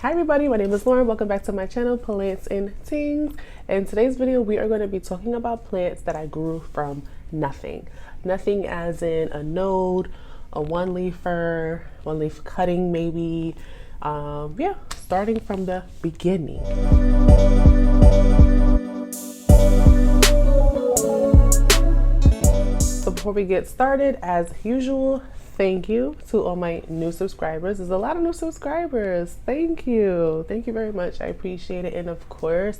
Hi everybody, my name is Lauren. Welcome back to my channel, Plants and Things. In today's video, we are going to be talking about plants that I grew from nothing. Nothing as in a node, a one-leafer, one-leaf cutting maybe. Yeah, starting from the beginning. So before we get started, as usual, thank you to all my new subscribers. There's a lot of new subscribers. Thank you. Thank you very much. I appreciate it. And of course,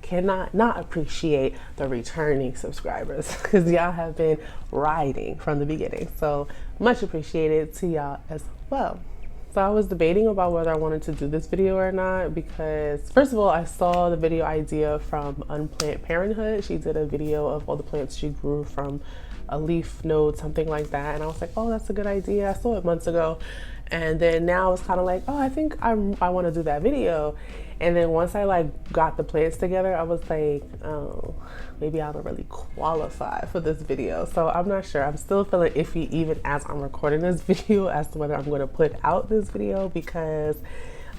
cannot not appreciate the returning subscribers because y'all have been riding from the beginning. So much appreciated to y'all as well. So I was debating about whether I wanted to do this video or not because first of all, I saw the video idea from Unplant Parenthood. She did a video of all the plants she grew from a leaf node, something like that. And I was like, oh, that's a good idea. I saw it months ago. And then now it's kind of like, oh, I think I want to do that video. And then once I like got the plants together, I was like, oh, maybe I don't really qualify for this video. So I'm not sure. I'm still feeling iffy even as I'm recording this video as to whether I'm going to put out this video because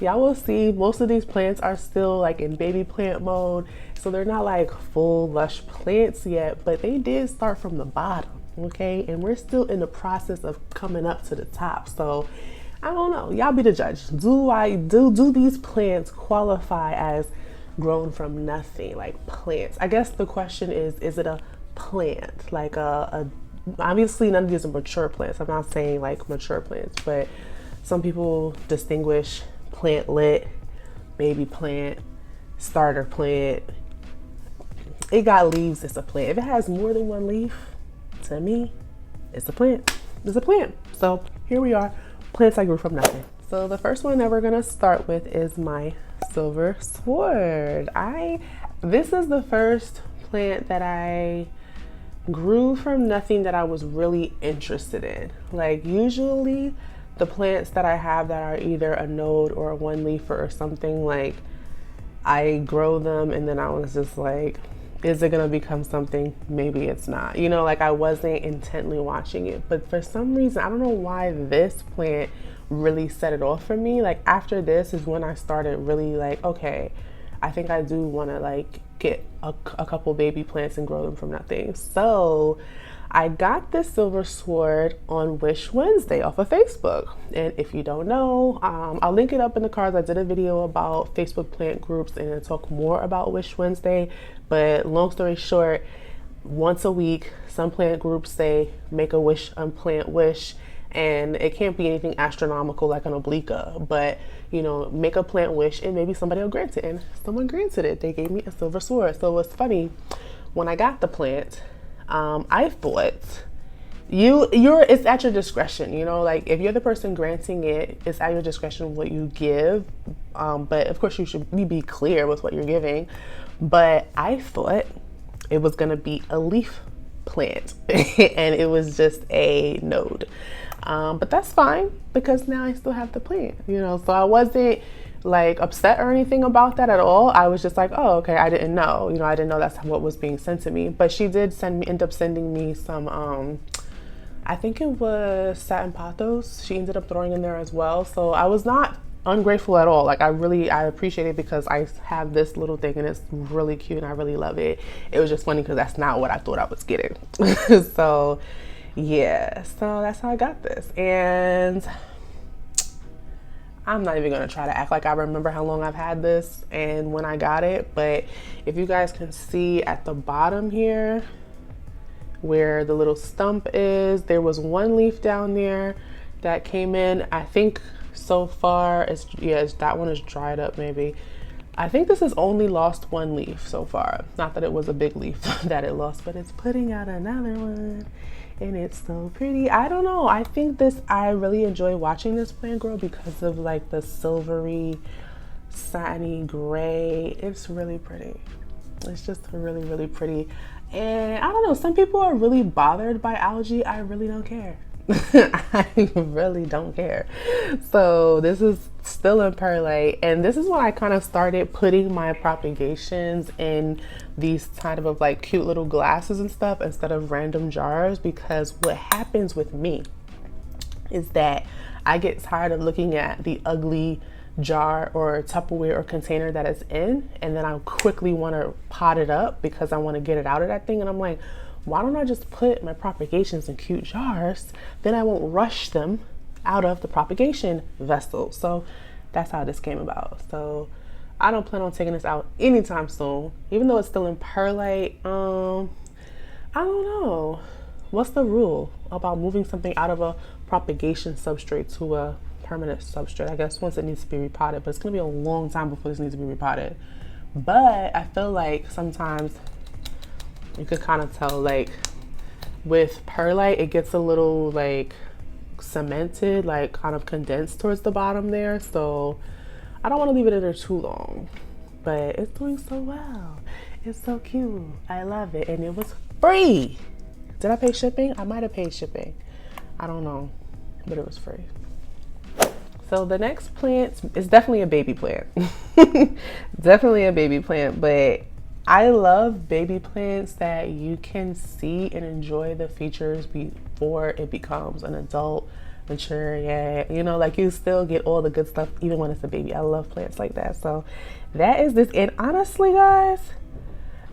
y'all will see most of these plants are still like in baby plant mode. So they're not like full lush plants yet, but they did start from the bottom, okay? And we're still in the process of coming up to the top. So I don't know, y'all be the judge. Do these plants qualify as grown from nothing, like plants? I guess the question is it a plant? Like obviously none of these are mature plants. I'm not saying like mature plants, but some people distinguish plantlet, baby plant, starter plant. It got leaves, it's a plant. If it has more than one leaf, to me, it's a plant. It's a plant. So here we are, plants I grew from nothing. So the first one that we're gonna start with is my silver sword. This is the first plant that I grew from nothing that I was really interested in. Like usually the plants that I have that are either a node or a one leafer or something, like I grow them and then I was just like, is it gonna become something? Maybe it's not. You know, like I wasn't intently watching it. But for some reason, I don't know why this plant really set it off for me. Like after this is when I started really like, okay, I think I do wanna like get a couple baby plants and grow them from nothing. So I got this silver sword on Wish Wednesday off of Facebook. And if you don't know, I'll link it up in the cards. I did a video about Facebook plant groups and I talk more about Wish Wednesday. But long story short, once a week, some plant groups say, make a wish, plant wish. And it can't be anything astronomical like an obliqua, but you know, make a plant wish and maybe somebody will grant it. And someone granted it. They gave me a silver sword. So what's funny, when I got the plant, I thought it's at your discretion, you know, like if you're the person granting it, it's at your discretion what you give. But of course you should be clear with what you're giving. But I thought it was going to be a leaf plant and it was just a node. But that's fine because now I still have the plant, you know, so I wasn't like upset or anything about that at all. I was just like, oh, okay, I didn't know, you know, I didn't know that's what was being sent to me. But she did end up sending me some, I think it was satin pothos. She ended up throwing in there as well. So I was not ungrateful at all. Like I appreciate it because I have this little thing and it's really cute and I really love it. It was just funny because that's not what I thought I was getting. So yeah, so that's how I got this. And I'm not even gonna try to act like I remember how long I've had this and when I got it, but if you guys can see at the bottom here where the little stump is, there was one leaf down there that came in. I think so far that one is dried up maybe. I think this has only lost one leaf so far. Not that it was a big leaf that it lost, but it's putting out another one and it's so pretty. I don't know, I think I really enjoy watching this plant grow because of like the silvery satiny gray. It's really pretty. It's just really, really pretty. And I don't know, some people are really bothered by algae. I really don't care. I really don't care. So this is still in perlite, and this is when I kind of started putting my propagations in these kind of like cute little glasses and stuff instead of random jars, because what happens with me is that I get tired of looking at the ugly jar or Tupperware or container that it's in, and then I quickly want to pot it up because I want to get it out of that thing. And I'm like, why don't I just put my propagations in cute jars? Then I won't rush them out of the propagation vessel. So that's how this came about. So I don't plan on taking this out anytime soon, even though it's still in perlite. I don't know. What's the rule about moving something out of a propagation substrate to a permanent substrate? I guess once it needs to be repotted, but it's gonna be a long time before this needs to be repotted. But I feel like sometimes you could kind of tell, like with perlite, it gets a little like cemented, like kind of condensed towards the bottom there. So I don't want to leave it in there too long, but it's doing so well. It's so cute. I love it. And it was free. Did I pay shipping? I might have paid shipping. I don't know, but it was free. So the next plant is definitely a baby plant. Definitely a baby plant, but I love baby plants that you can see and enjoy the features before it becomes an adult, mature, yeah. You know, like you still get all the good stuff even when it's a baby. I love plants like that. So that is this. And honestly, guys,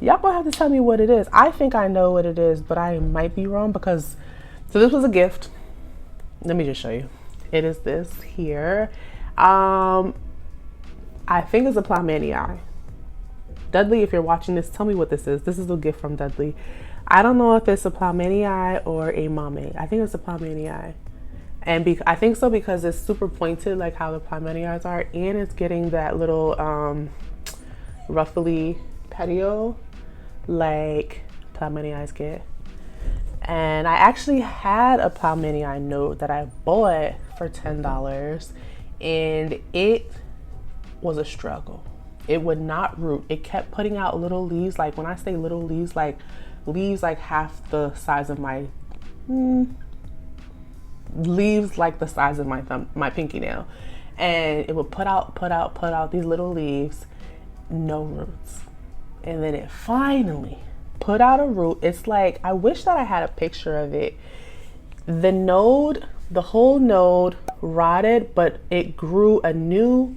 y'all gonna have to tell me what it is. I think I know what it is, but I might be wrong because, so this was a gift. Let me just show you. It is this here. I think it's a plowmanii. Dudley, if you're watching this, tell me what this is. This is a gift from Dudley. I don't know if it's a plowmanii or a mame. I think it's a plowmanii. And I think so because it's super pointed like how the plowmanii are, and it's getting that little ruffly petiole like plowmanii get. And I actually had a plowmanii node that I bought for $10, and it was a struggle. It would not root. It kept putting out little leaves. Like when I say little leaves like half the size of my leaves, like the size of my thumb, my pinky nail. And it would put out these little leaves, no roots. And then it finally put out a root. It's like, I wish that I had a picture of it. The whole node rotted, but it grew a new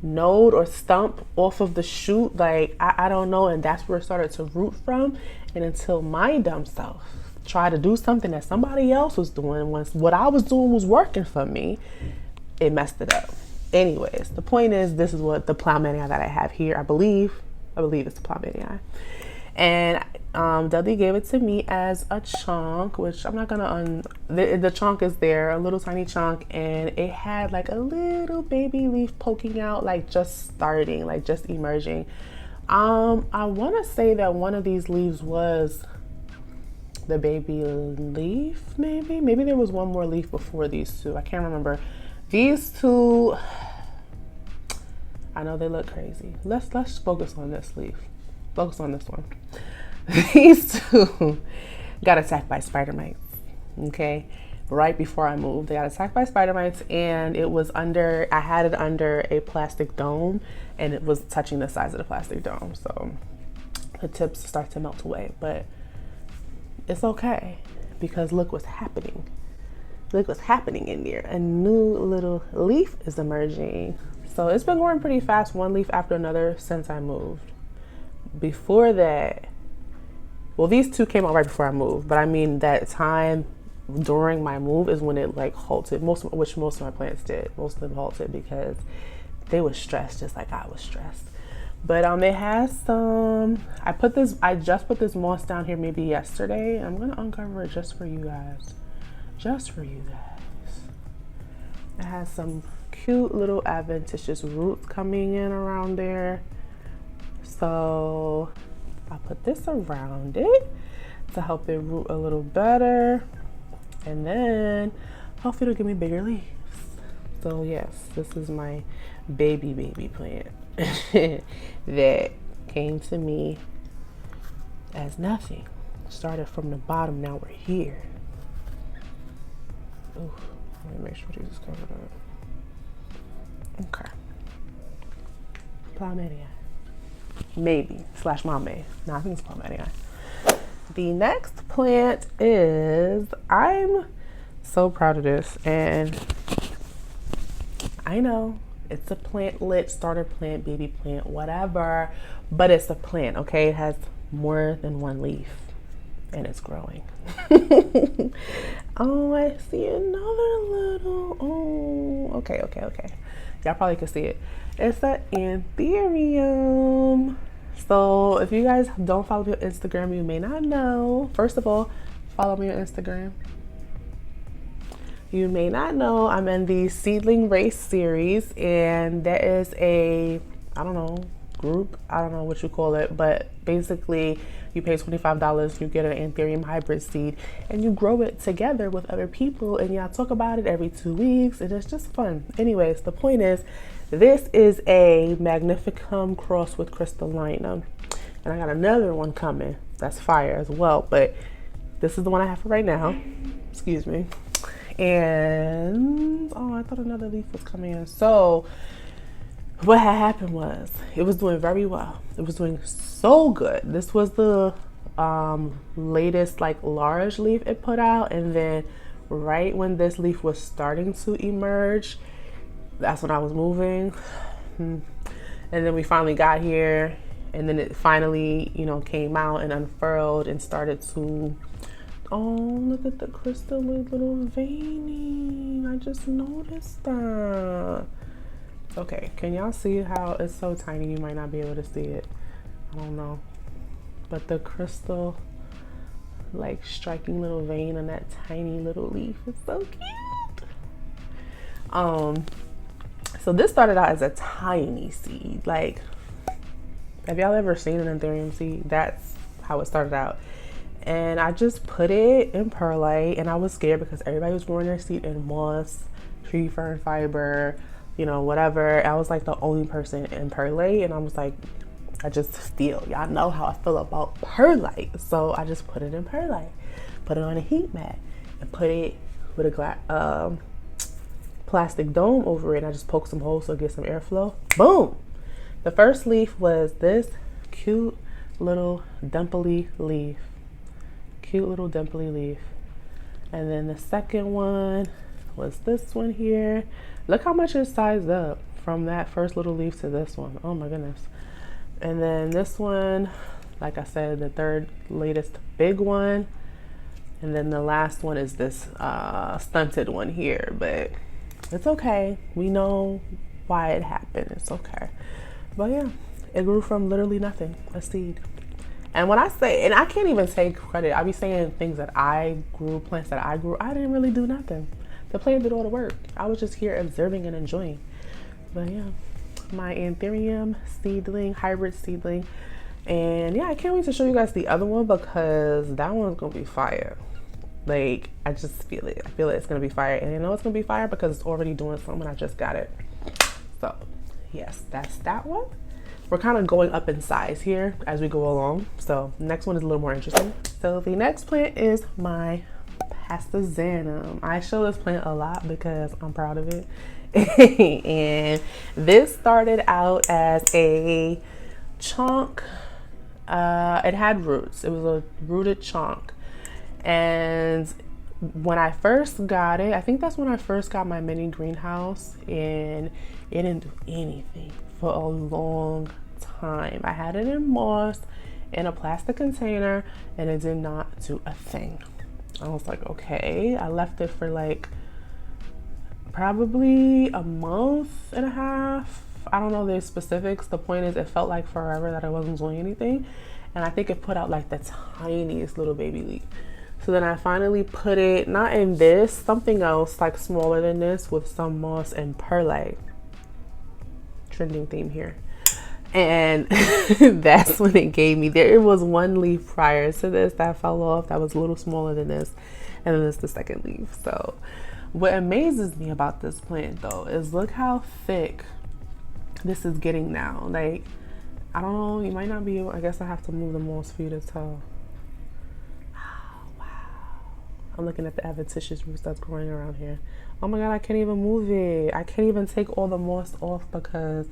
node or stump off of the shoot. Like, I don't know. And that's where it started to root from. And until my dumb self tried to do something that somebody else was doing, once what I was doing was working for me, it messed it up. Anyways, the point is, this is what the plowmanii that I have here. I believe it's the plowmanii. And Dudley gave it to me as a chonk, which I'm not gonna the chonk is there, a little tiny chonk, and it had like a little baby leaf poking out, like just starting, like just emerging. I want to say that one of these leaves was the baby leaf, maybe there was one more leaf before these two. I can't remember. These two, I know they look crazy. Let's focus on this leaf. Focus on this one. These two got attacked by spider mites. Okay, right before I moved, they got attacked by spider mites, and it was under. I had it under a plastic dome, and it was touching the sides of the plastic dome. So the tips start to melt away, but it's okay because look what's happening. Look what's happening in there. A new little leaf is emerging. So it's been growing pretty fast, one leaf after another since I moved. Before that, well, these two came out right before I moved, but I mean that time during my move is when it like halted. Most of my plants did. Most of them halted because they were stressed, just like I was stressed. But it has some. I just put this moss down here maybe yesterday. I'm gonna uncover it just for you guys. Just for you guys. It has some cute little adventitious roots coming in around there. So I'll put this around it to help it root a little better. And then hopefully it'll give me bigger leaves. So yes, this is my baby plant that came to me as nothing. Started from the bottom, now we're here. Ooh, let me make sure these is covered up. Okay. Plowmanii. Maybe / mame. No, I think it's plowmanii. The next plant is, I'm so proud of this, and I know it's a plantlet, starter plant, baby plant, whatever, but it's a plant, okay? It has more than one leaf and it's growing. Oh, I see another little, oh, okay. Y'all probably can see it. It's an Anthurium. So if you guys don't follow me on Instagram, you may not know. First of all, follow me on Instagram. You may not know I'm in the seedling race series, and that is a, I don't know, group, I don't know what you call it, but basically you pay $25, you get an Anthurium hybrid seed, and you grow it together with other people, and y'all talk about it every 2 weeks, and it's just fun. Anyways, the point is, this is a Magnificum cross with crystallinum, and I got another one coming that's fire as well, but this is the one I have for right now. Excuse me. And oh, I thought another leaf was coming in. So what had happened was it was doing very well. It was doing so good. This was the latest like large leaf it put out, and then right when this leaf was starting to emerge, that's when I was moving. And then we finally got here, and then it finally, you know, came out and unfurled and started to, oh, look at the crystal little veining. I just noticed that. Okay, can y'all see how it's so tiny you might not be able to see it? I don't know. But the crystal, like, striking little vein on that tiny little leaf is so cute. So this started out as a tiny seed. Like, have y'all ever seen an Anthurium seed? That's how it started out. And I just put it in perlite, and I was scared because everybody was growing their seed in moss, tree fern fiber, you know, whatever. I was like the only person in perlite, and I was like, I just feel, y'all know how I feel about perlite. So I just put it in perlite, put it on a heat mat, and put it with a plastic dome over it. And I just poked some holes so it gets some airflow. Boom! The first leaf was this cute little dimply leaf. Cute little dimply leaf. And then the second one was this one here. Look how much it's sized up from that first little leaf to this one. Oh my goodness. And then this one, like I said, the third latest big one. And then the last one is this stunted one here, but it's okay. We know why it happened. It's okay. But yeah, it grew from literally nothing, a seed. And when I say, and I can't even take credit, I be saying things that I grew, plants that I grew, I didn't really do nothing. The plant did all the work. I was just here observing and enjoying. But yeah, my Anthurium seedling, hybrid seedling. And yeah, I can't wait to show you guys the other one because that one's gonna be fire. Like, I just feel it. I feel it's gonna be fire. And I know it's gonna be fire because it's already doing something. I just got it. So yes, that's that one. We're kind of going up in size here as we go along. So next one is a little more interesting. So the next plant is my xana. I show this plant a lot because I'm proud of it. And this started out as a chonk. It had roots. It was a rooted chonk. And when I first got it, I think that's when I first got my mini greenhouse, and it didn't do anything for a long time. I had it in moss in a plastic container, and it did not do a thing. I was like, okay. I left it for like probably a month and a half. I don't know the specifics. The point is, it felt like forever that I wasn't doing anything, and I think it put out like the tiniest little baby leaf. So then I finally put it, not in this, something else like smaller than this with some moss and perlite. Trending theme here. And that's when it gave me, there was one leaf prior to this that fell off that was a little smaller than this, and then it's the second leaf. So what amazes me about this plant though is look how thick this is getting now. Like, I don't know, you might not be able, I guess I have to move the moss for you to tell. I'm looking at the adventitious roots that's growing around here. Oh my God, I can't even move it. I can't even take all the moss off because,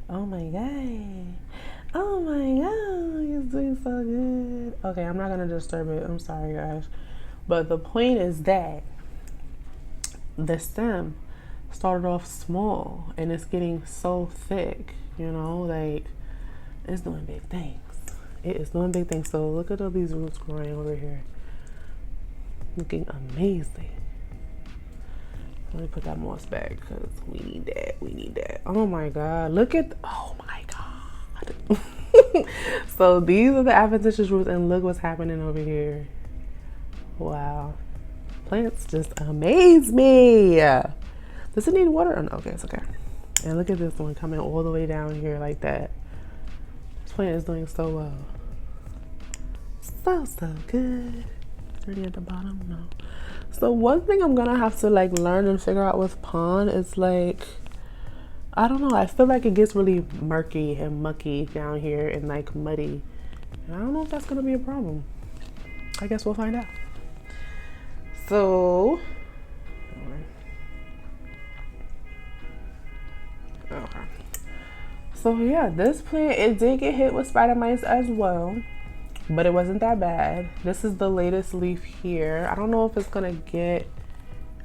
oh my God. Oh my God, it's doing so good. Okay, I'm not gonna disturb it. I'm sorry, guys. But the point is that the stem started off small and it's getting so thick, you know, like it's doing big things. It is doing big things. So look at all these roots growing over here. Looking amazing. Let me put that moss back because we need that. We need that. Oh my God. Look at, oh my God. So these are the adventitious roots and look what's happening over here. Wow. Plants just amaze me. Does it need water? Oh, no, okay, it's okay. And look at this one coming all the way down here like that. This plant is doing so well. So good. Already at the bottom? No. So one thing I'm gonna have to like learn and figure out with pond is like, I don't know, I feel like it gets really murky and mucky down here and like muddy. And I don't know if that's gonna be a problem. I guess we'll find out. So, okay. So yeah, this plant, it did get hit with spider mites as well, but it wasn't that bad. This is the latest leaf here. I don't know if it's gonna get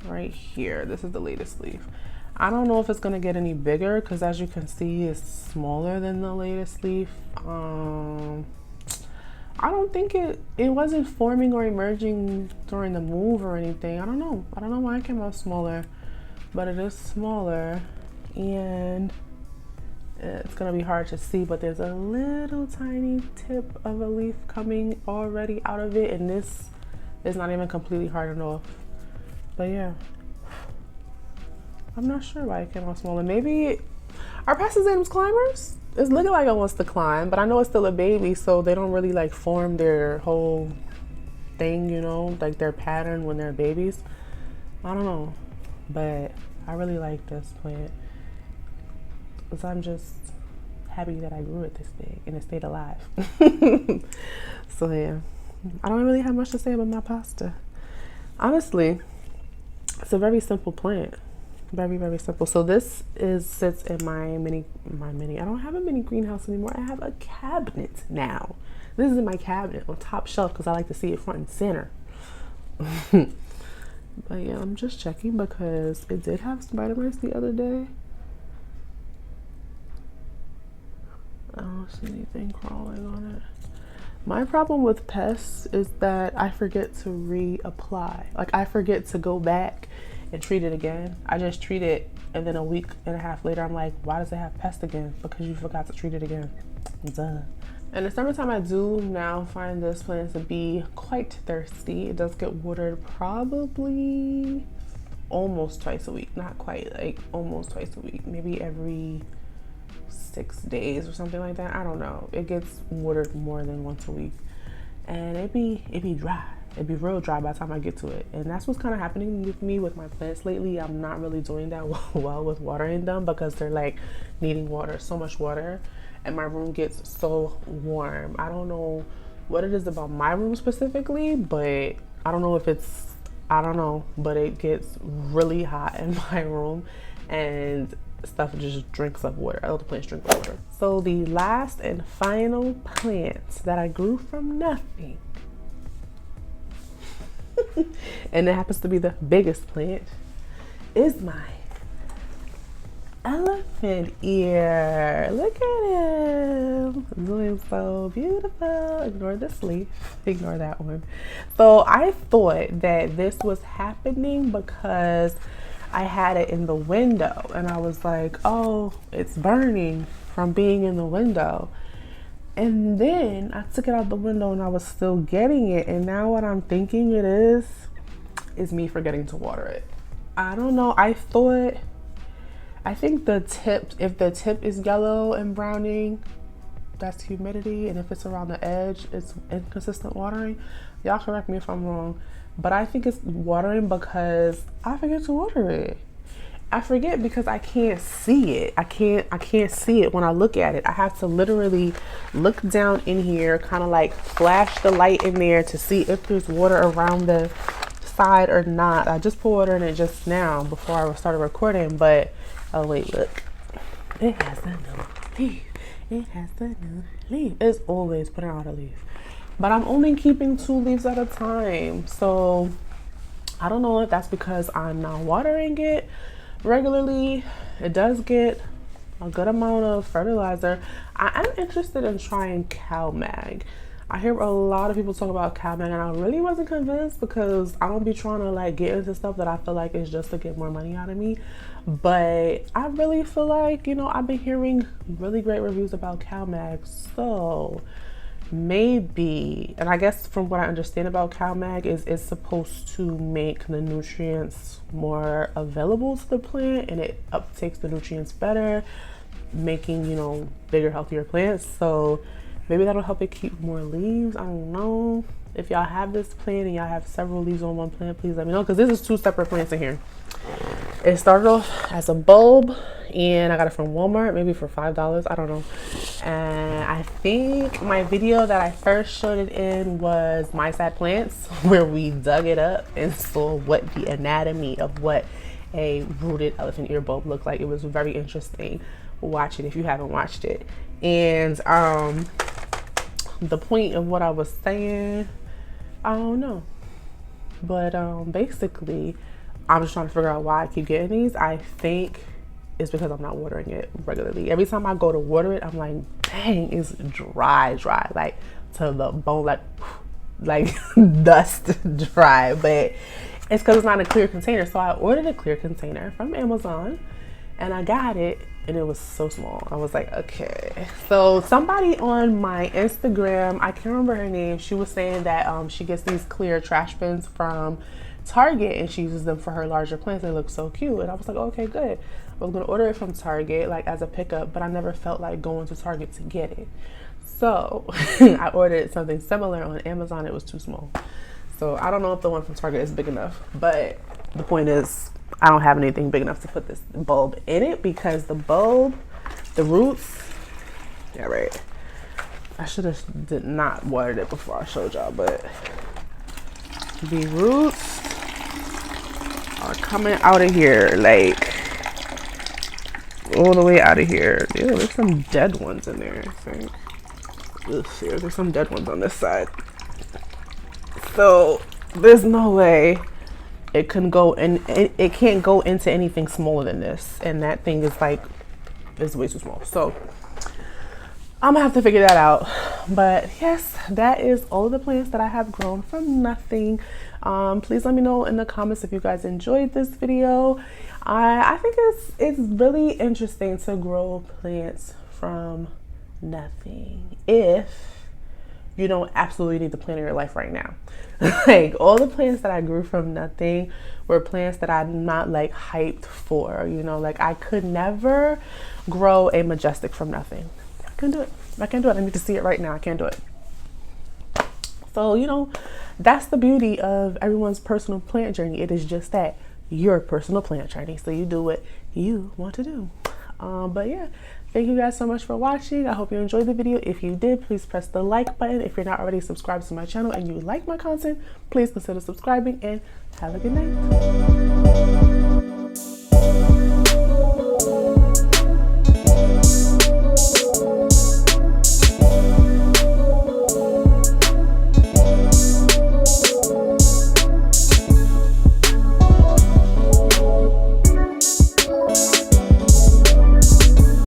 right here. This is the latest leaf. I don't know if it's gonna get any bigger because as you can see, it's smaller than the latest leaf. I don't think it wasn't forming or emerging during the move or anything. I don't know why it came out smaller, but it is smaller and it's gonna be hard to see, but there's a little tiny tip of a leaf coming already out of it, and this is not even completely hardened off. But yeah, I'm not sure why it came out smaller. Maybe our Passagenum's climbers? It's looking like it wants to climb, but I know it's still a baby, so they don't really like form their whole thing, you know, like their pattern when they're babies. I don't know, but I really like this plant because I'm just happy that I grew it this big and it stayed alive. So yeah, I don't really have much to say about my pasta. Honestly, it's a very simple plant. Very, very simple. So this sits in my mini, I don't have a mini greenhouse anymore. I have a cabinet now. This is in my cabinet on top shelf because I like to see it front and center. But yeah, I'm just checking because it did have spider mites the other day. I don't see anything crawling on it. My problem with pests is that I forget to reapply. Like I forget to go back and treat it again. I just treat it and then a week and a half later I'm like, why does it have pests again? Because you forgot to treat it again. Duh. In the summertime, I do now find this plant to be quite thirsty. It does get watered probably almost twice a week. Not quite, like almost twice a week. Maybe every 6 days or something like that. I don't know. It gets watered more than once a week. And it be dry. It'd be real dry by the time I get to it. And that's what's kind of happening with me with my plants lately. I'm not really doing that well with watering them because they're like needing water, so much water. And my room gets so warm. I don't know what it is about my room specifically, but I don't know if it's, I don't know, but it gets really hot in my room and stuff just drinks up water. All the plants drink water. So the last and final plant that I grew from nothing, and it happens to be the biggest plant, is my elephant ear. Look at him, doing so beautiful. Ignore this leaf, ignore that one. So I thought that this was happening because I had it in the window and I was like, oh, it's burning from being in the window. And then I took it out the window and I was still getting it. And now what I'm thinking it is me forgetting to water it. I don't know. I think the tip, if the tip is yellow and browning, that's humidity. And if it's around the edge, it's inconsistent watering. Y'all correct me if I'm wrong. But I think it's watering because I forget to water it. I forget because I can't see it. I can't see it when I look at it. I have to literally look down in here, kind of like flash the light in there to see if there's water around the side or not. I just poured water in it just now before I started recording, but oh wait, look. It has a new leaf. It has a new leaf. It's always putting out a leaf. But I'm only keeping 2 leaves at a time. So I don't know if that's because I'm not watering it, regularly. It does get a good amount of fertilizer. I am interested in trying cow mag. I hear a lot of people talk about cow mag, and I really wasn't convinced because I don't be trying to like get into stuff that I feel like is just to get more money out of me. But I really feel like, you know, I've been hearing really great reviews about cow mag. So maybe, and I guess from what I understand about cow mag is it's supposed to make the nutrients more available to the plant, and it uptakes the nutrients better, making, you know, bigger, healthier plants. So maybe that'll help it keep more leaves. I don't know. If y'all have this plant and y'all have several leaves on one plant, please let me know, because this is 2 separate plants in here. It started off as a bulb and I got it from Walmart, maybe for $5, I don't know. And I think my video that I first showed it in was My Sad Plants, where we dug it up and saw what the anatomy of what a rooted elephant ear bulb looked like. It was very interesting. Watch it if you haven't watched it. And the point of what I was saying, I don't know, but basically I'm just trying to figure out why I keep getting these. I think it's because I'm not watering it regularly. Every time I go to water it, I'm like, dang, it's dry, like to the bone, like dust dry. But it's because it's not a clear container. So I ordered a clear container from Amazon and I got it, and it was so small. I was like, okay. So somebody on my Instagram, I can't remember her name, she was saying that she gets these clear trash bins from Target and she uses them for her larger plants. They look so cute. And I was like, okay, good. I was gonna order it from Target, like as a pickup, but I never felt like going to Target to get it. So I ordered something similar on Amazon. It was too small. So I don't know if the one from Target is big enough, but the point is, I don't have anything big enough to put this bulb in it, because the bulb, the roots, yeah, right. I should have did not watered it before I showed y'all, but the roots are coming out of here, like all the way out of here. Ew, there's some dead ones in there, I think. Ugh, yeah, there's some dead ones on this side. So there's no way it can go, and it can't go into anything smaller than this, and that thing is like, it's way too small. So I'm gonna have to figure that out. But yes, that is all of the plants that I have grown from nothing. Please let me know in the comments if you guys enjoyed this video. I think it's really interesting to grow plants from nothing if you don't absolutely need the plant in your life right now. Like all the plants that I grew from nothing were plants that I'm not like hyped for, you know, like I could never grow a majestic from nothing. I can't do it. I can't do it. I need to see it right now. I can't do it. So, you know, that's the beauty of everyone's personal plant journey. It is just that, your personal plant journey. So you do what you want to do. But yeah, thank you guys so much for watching. I hope you enjoyed the video. If you did, please press the like button. If you're not already subscribed to my channel and you like my content, please consider subscribing, and have a good night.